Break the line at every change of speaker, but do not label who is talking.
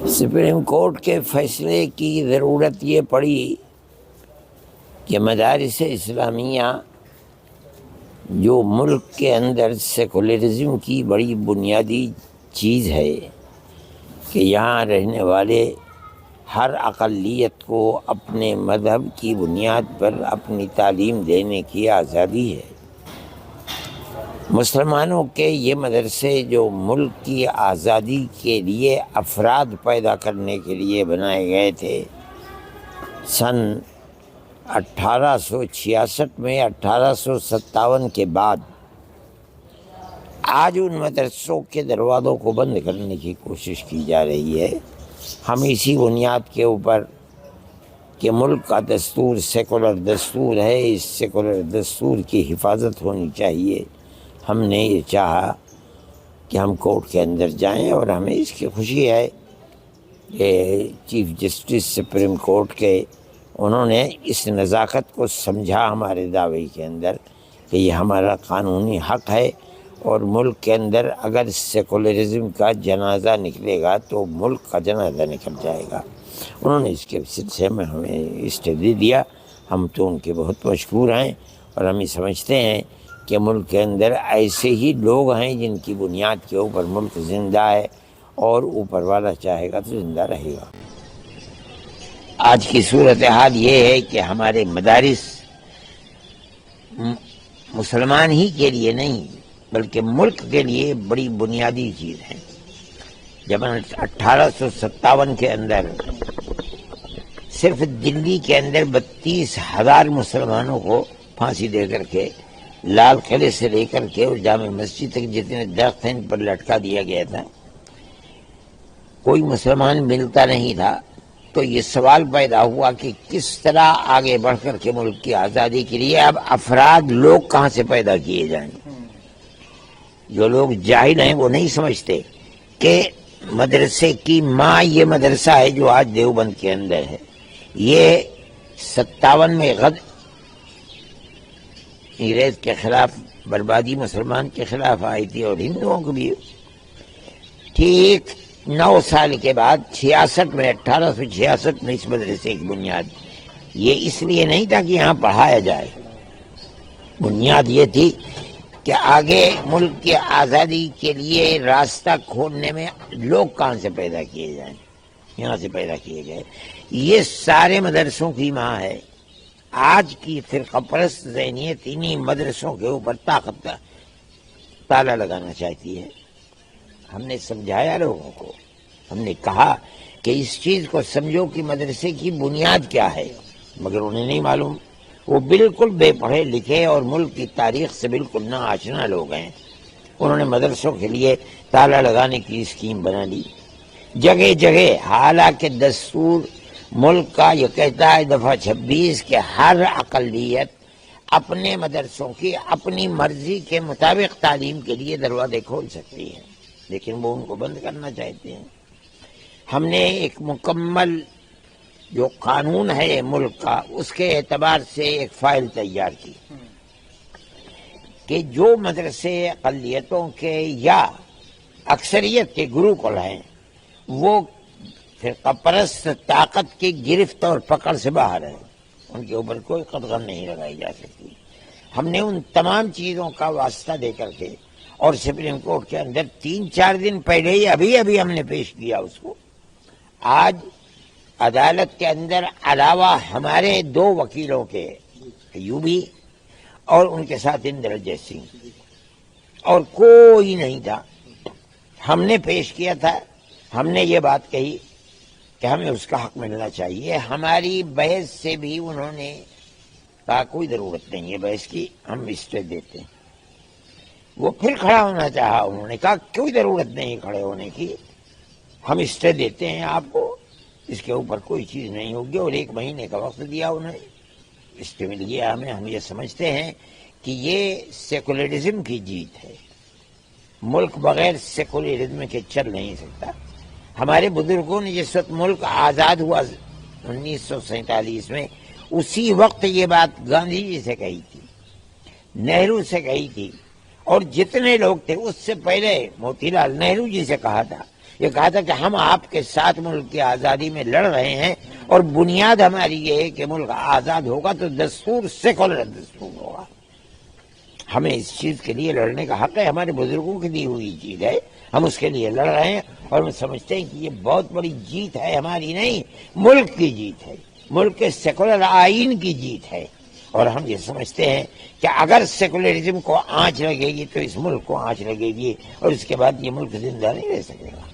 Supreme court کے فیصلے کی ضرورت یہ پڑی کہ مدارس اسلامیہ جو ملک کے اندر سیکولرزم کی بڑی بنیادی چیز ہے کہ یہاں رہنے والے ہر اقلیت کو اپنے مذہب کی بنیاد پر اپنی تعلیم دینے کی آزادی ہے، مسلمانوں کے یہ مدرسے جو ملک کی آزادی کے لیے افراد پیدا کرنے کے لیے بنائے گئے تھے، سن 1866 میں 1857 کے بعد آج ان مدرسوں کے دروازوں کو بند کرنے کی کوشش کی جا رہی ہے۔ ہم اسی بنیاد کے اوپر کہ ملک کا دستور سیکولر دستور ہے، اس سیکولر دستور کی حفاظت ہونی چاہیے، ہم نے یہ چاہا کہ ہم کورٹ کے اندر جائیں، اور ہمیں اس کی خوشی ہے کہ چیف جسٹس سپریم کورٹ کے انہوں نے اس نزاکت کو سمجھا ہمارے دعوے کے اندر کہ یہ ہمارا قانونی حق ہے، اور ملک کے اندر اگر سیکولرزم کا جنازہ نکلے گا تو ملک کا جنازہ نکل جائے گا۔ انہوں نے اس کے سلسلے میں ہمیں اسٹے دے دیا، ہم تو ان کے بہت مشکور ہیں، اور ہم یہ سمجھتے ہیں کہ ملک کے اندر ایسے ہی لوگ ہیں جن کی بنیاد کے اوپر ملک زندہ ہے، اور اوپر والا چاہے گا تو زندہ رہے گا۔ آج کی صورتحال یہ ہے کہ ہمارے مدارس مسلمان ہی کے لیے نہیں بلکہ ملک کے لیے بڑی بنیادی چیز ہے۔ جب 1857 کے اندر صرف دلی کے اندر 32,000 مسلمانوں کو پھانسی دے کر کے لال قلعے سے لے کر کے اور جامع مسجد تک جتنے درخت ہیں ان پر لٹکا دیا گیا تھا، کوئی مسلمان ملتا نہیں تھا، تو یہ سوال پیدا ہوا کہ کس طرح آگے بڑھ کر کے ملک کی آزادی کے لیے اب افراد لوگ کہاں سے پیدا کیے جائیں۔ جو لوگ جاہل ہیں وہ نہیں سمجھتے کہ مدرسے کی ماں یہ مدرسہ ہے جو آج دیوبند کے اندر ہے۔ یہ 57 میں انگریز کے خلاف بربادی مسلمان کے خلاف آئی تھی، اور ہندوؤں کو بھی۔ ٹھیک 9 سال کے بعد 66 میں 1866 میں اس مدرسے کی بنیاد، یہ اس لیے نہیں تھا کہ یہاں پڑھایا جائے، بنیاد یہ تھی کہ آگے ملک کی آزادی کے لیے راستہ کھولنے میں لوگ کہاں سے پیدا کیے جائیں، یہاں سے پیدا کیے گئے۔ یہ سارے مدرسوں کی ماں ہے۔ آج کی فرقہ پرست ذہنیت انہی مدرسوں کے اوپر طاقت کا تالا لگانا چاہتی ہے۔ ہم نے سمجھایا لوگوں کو، ہم نے کہا کہ اس چیز کو سمجھو کہ مدرسے کی بنیاد کیا ہے، مگر انہیں نہیں معلوم۔ وہ بالکل بے پڑھے لکھے اور ملک کی تاریخ سے بالکل نا آشنا لوگ ہیں۔ انہوں نے مدرسوں کے لیے تالا لگانے کی اسکیم بنا لی جگہ جگہ، حالانکہ دستور ملک کا یہ کہتا ہے دفعہ 26 کہ ہر اقلیت اپنے مدرسوں کی اپنی مرضی کے مطابق تعلیم کے لیے دروازے کھول سکتی ہے، لیکن وہ ان کو بند کرنا چاہتے ہیں۔ ہم نے ایک مکمل جو قانون ہے ملک کا، اس کے اعتبار سے ایک فائل تیار کی کہ جو مدرسے اقلیتوں کے یا اکثریت کے گروکل ہیں وہ فرقہ پرست طاقت کی گرفت اور پکڑ سے باہر ہے، ان کے اوپر کوئی قدغن نہیں لگائی جا سکتی۔ ہم نے ان تمام چیزوں کا واسطہ دے کر کے، اور سپریم کورٹ کے اندر 3-4 دن پہلے ہی ابھی ہم نے پیش کیا اس کو۔ آج عدالت کے اندر علاوہ ہمارے 2 وکیلوں کے، ایوبی اور ان کے ساتھ اندرجیت سنگھ، اور کوئی نہیں تھا۔ ہم نے پیش کیا تھا، ہم نے یہ بات کہی کہ ہمیں اس کا حق ملنا چاہیے۔ ہماری بحث سے بھی انہوں نے کہا کوئی ضرورت نہیں ہے بحث کی، ہم اسٹے دیتے ہیں۔ وہ پھر کھڑا ہونا چاہا، انہوں نے کہا کوئی ضرورت نہیں کھڑے ہونے کی، ہم اسٹے دیتے ہیں آپ کو، اس کے اوپر کوئی چیز نہیں ہوگی، اور 1 مہینے کا وقت دیا انہوں نے، اسٹے مل گیا ہمیں۔ ہم یہ سمجھتے ہیں کہ یہ سیکولرزم کی جیت ہے، ملک بغیر سیکولرزم کے چل نہیں سکتا۔ ہمارے بزرگوں نے جس وقت ملک آزاد ہوا 1947 میں، اسی وقت یہ بات گاندھی جی سے کہی تھی، نہرو سے کہی تھی، اور جتنے لوگ تھے اس سے پہلے موتی لال نہرو جی سے کہا تھا یہ کہا تھا کہ ہم آپ کے ساتھ ملک کی آزادی میں لڑ رہے ہیں، اور بنیاد ہماری یہ ہے کہ ملک آزاد ہوگا تو دستور سیکولر دستور ہوگا۔ ہمیں اس چیز کے لیے لڑنے کا حق ہے، ہمارے بزرگوں کی دی ہوئی چیز ہے، ہم اس کے لیے لڑ رہے ہیں، اور ہم سمجھتے ہیں کہ یہ بہت بڑی جیت ہے، ہماری نہیں، ملک کی جیت ہے، ملک کے سیکولر آئین کی جیت ہے۔ اور ہم یہ سمجھتے ہیں کہ اگر سیکولرزم کو آنچ لگے گی تو اس ملک کو آنچ لگے گی، اور اس کے بعد یہ ملک زندہ نہیں رہ سکے گا۔